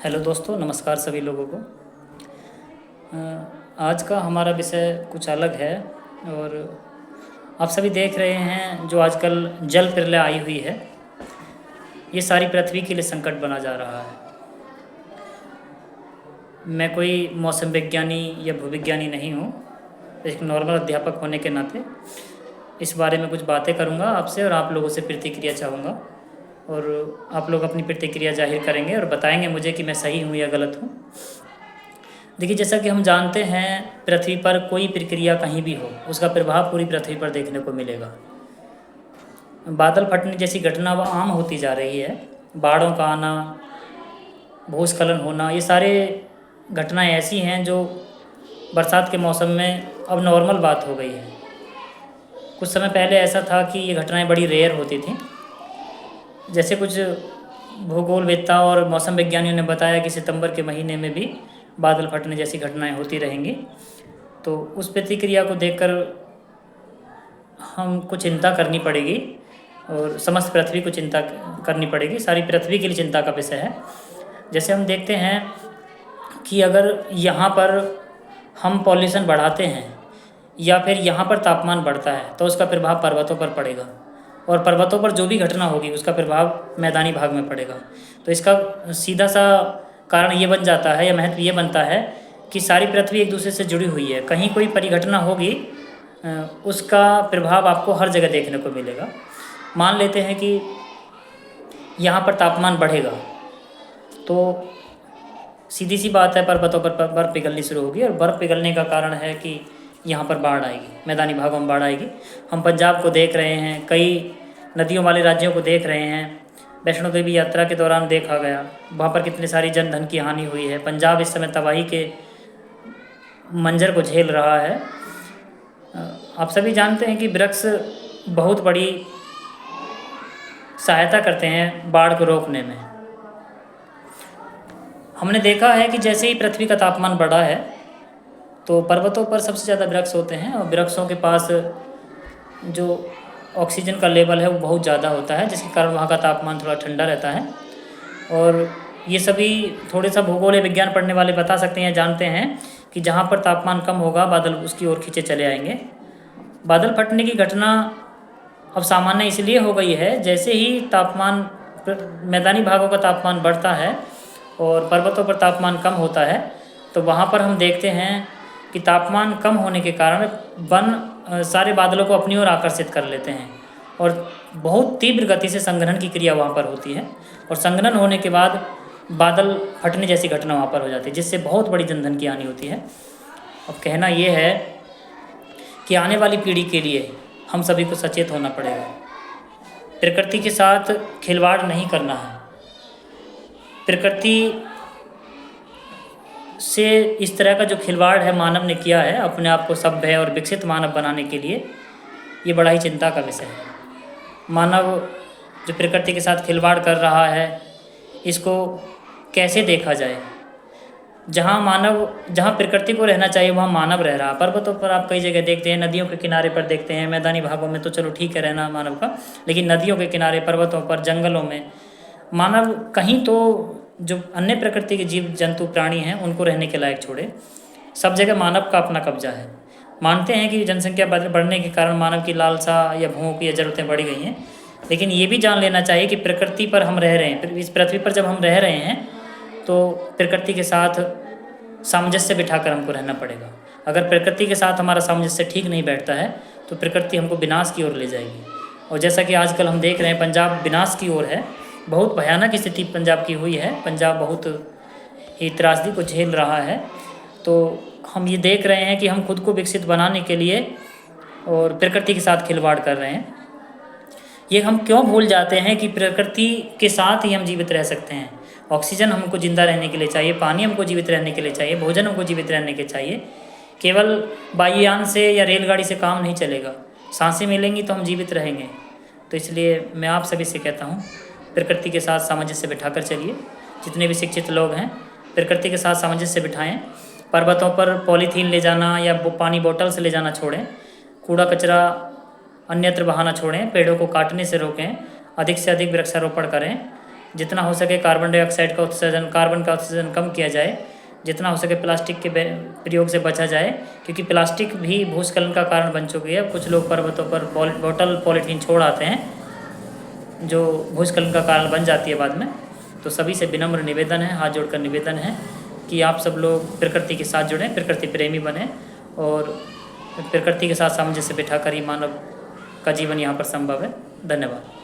Hello दोस्तों, नमस्कार सभी लोगों को। आज का हमारा विषय कुछ अलग है। और आप सभी देख रहे हैं जो आजकल जल प्रलय आई हुई है, ये सारी पृथ्वी के लिए संकट बना जा रहा है। मैं कोई मौसम विज्ञानी या भूविज्ञानी नहीं हूँ, एक नॉर्मल अध्यापक होने के नाते इस बारे में कुछ बातें करूँगा आपसे और आप लोगों से प्रतिक्रिया चाहूँगा। और आप लोग अपनी प्रतिक्रिया जाहिर करेंगे और बताएंगे मुझे कि मैं सही हूँ या गलत हूँ। देखिए, जैसा कि हम जानते हैं, पृथ्वी पर कोई प्रक्रिया कहीं भी हो, उसका प्रभाव पूरी पृथ्वी पर देखने को मिलेगा। बादल फटने जैसी घटना वह आम होती जा रही है। बाढ़ों का आना, भूस्खलन होना, ये सारे घटनाएं ऐसी हैं जो बरसात के मौसम में अब नॉर्मल बात हो गई है। कुछ समय पहले ऐसा था कि ये घटनाएं बड़ी रेयर होती थीं। जैसे कुछ भूगोलवेत्ता और मौसम विज्ञानियों ने बताया कि सितंबर के महीने में भी बादल फटने जैसी घटनाएं होती रहेंगी। तो उस प्रतिक्रिया को देखकर हमको चिंता करनी पड़ेगी और समस्त पृथ्वी को चिंता करनी पड़ेगी। सारी पृथ्वी के लिए चिंता का विषय है। जैसे हम देखते हैं कि अगर यहाँ पर हम पॉल्यूशन बढ़ाते हैं या फिर यहाँ पर तापमान बढ़ता है तो उसका प्रभाव पर्वतों पर पड़ेगा, और पर्वतों पर जो भी घटना होगी उसका प्रभाव मैदानी भाग में पड़ेगा। तो इसका सीधा सा कारण ये बन जाता है या महत्व ये बनता है कि सारी पृथ्वी एक दूसरे से जुड़ी हुई है। कहीं कोई परिघटना होगी, उसका प्रभाव आपको हर जगह देखने को मिलेगा। मान लेते हैं कि यहाँ पर तापमान बढ़ेगा तो सीधी सी बात है, पर्वतों पर बर्फ़ पिघलनी शुरू होगी, और बर्फ़ पिघलने का कारण है कि यहाँ पर बाढ़ आएगी, मैदानी भागों में बाढ़ आएगी। हम पंजाब को देख रहे हैं, कई नदियों वाले राज्यों को देख रहे हैं। वैष्णो देवी यात्रा के दौरान देखा गया, वहाँ पर कितनी सारी जन धन की हानि हुई है। पंजाब इस समय तबाही के मंजर को झेल रहा है। आप सभी जानते हैं कि वृक्ष बहुत बड़ी सहायता करते हैं बाढ़ को रोकने में। हमने देखा है कि जैसे ही पृथ्वी का तापमान बढ़ा है तो पर्वतों पर सबसे ज़्यादा वृक्ष होते हैं, और वृक्षों के पास जो ऑक्सीजन का लेवल है वो बहुत ज़्यादा होता है, जिसके कारण वहाँ का तापमान थोड़ा ठंडा रहता है। और ये सभी थोड़े सा भूगोल या विज्ञान पढ़ने वाले बता सकते हैं, जानते हैं कि जहाँ पर तापमान कम होगा बादल उसकी ओर खींचे चले आएंगे। बादल फटने की घटना अब सामान्य इसलिए हो गई है, जैसे ही तापमान मैदानी भागों का तापमान बढ़ता है और पर्वतों पर तापमान कम होता है, तो वहाँ पर हम देखते हैं कि तापमान कम होने के कारण वन सारे बादलों को अपनी ओर आकर्षित कर लेते हैं, और बहुत तीव्र गति से संघनन की क्रिया वहाँ पर होती है, और संघनन होने के बाद बादल फटने जैसी घटना वहाँ पर हो जाती है, जिससे बहुत बड़ी जनधन की हानि होती है। अब कहना ये है कि आने वाली पीढ़ी के लिए हम सभी को सचेत होना पड़ेगा। प्रकृति के साथ खिलवाड़ नहीं करना है। प्रकृति से इस तरह का जो खिलवाड़ है मानव ने किया है अपने आप को सभ्य और विकसित मानव बनाने के लिए, ये बड़ा ही चिंता का विषय है। मानव जो प्रकृति के साथ खिलवाड़ कर रहा है, इसको कैसे देखा जाए। जहाँ प्रकृति को रहना चाहिए वहाँ मानव रह रहा। पर्वतों पर आप कई जगह देखते हैं, नदियों के किनारे पर देखते हैं। मैदानी भागों में तो चलो ठीक है रहना मानव का, लेकिन नदियों के किनारे, पर्वतों पर, जंगलों में मानव कहीं तो जो अन्य प्रकृति के जीव जंतु प्राणी हैं उनको रहने के लायक छोड़े। सब जगह मानव का अपना कब्जा है। मानते हैं कि जनसंख्या बढ़ने के कारण मानव की लालसा या भूख या ज़रूरतें बढ़ गई हैं, लेकिन ये भी जान लेना चाहिए कि प्रकृति पर हम रह रहे हैं। इस पृथ्वी पर जब हम रह रहे हैं तो प्रकृति के साथ सामंजस्य बिठाकर हमको रहना पड़ेगा। अगर प्रकृति के साथ हमारा सामंजस्य ठीक नहीं बैठता है तो प्रकृति हमको विनाश की ओर ले जाएगी। और जैसा कि आजकल हम देख रहे हैं, पंजाब विनाश की ओर है। बहुत भयानक स्थिति पंजाब की हुई है। पंजाब बहुत ही त्रासदी को झेल रहा है। तो हम ये देख रहे हैं कि हम खुद को विकसित बनाने के लिए और प्रकृति के साथ खिलवाड़ कर रहे हैं। ये हम क्यों भूल जाते हैं कि प्रकृति के साथ ही हम जीवित रह सकते हैं। ऑक्सीजन हमको जिंदा रहने के लिए चाहिए, पानी हमको जीवित रहने के लिए चाहिए, भोजन हमको जीवित रहने के चाहिए। केवल वायुयान से या रेलगाड़ी से काम नहीं चलेगा। सांसें मिलेंगी तो हम जीवित रहेंगे। तो इसलिए मैं आप सभी से कहता हूँ, प्रकृति के साथ सामंजस्य बिठाकर चलिए। जितने भी शिक्षित लोग हैं प्रकृति के साथ सामंजस्य बिठाएं। पर्वतों पर पॉलीथीन ले जाना या पानी बोतल से ले जाना छोड़ें। कूड़ा कचरा अन्यत्र बहाना छोड़ें। पेड़ों को काटने से रोकें। अधिक से अधिक वृक्षारोपण करें। जितना हो सके कार्बन डाइऑक्साइड का उत्सर्जन, कार्बन का उत्सर्जन कम किया जाए, जितना हो सके प्लास्टिक के प्रयोग से बचा जाए, क्योंकि प्लास्टिक भी भूस्खलन का कारण बन चुकी है। कुछ लोग पर्वतों पर बोतल पॉलीथीन छोड़ आते हैं जो भूस्खलन का कारण बन जाती है बाद में। तो सभी से विनम्र निवेदन है, हाथ जोड़कर निवेदन है कि आप सब लोग प्रकृति के साथ जुड़ें, प्रकृति प्रेमी बने और प्रकृति के साथ सामंजस्य बिठाकर ही मानव का जीवन यहाँ पर संभव है। धन्यवाद।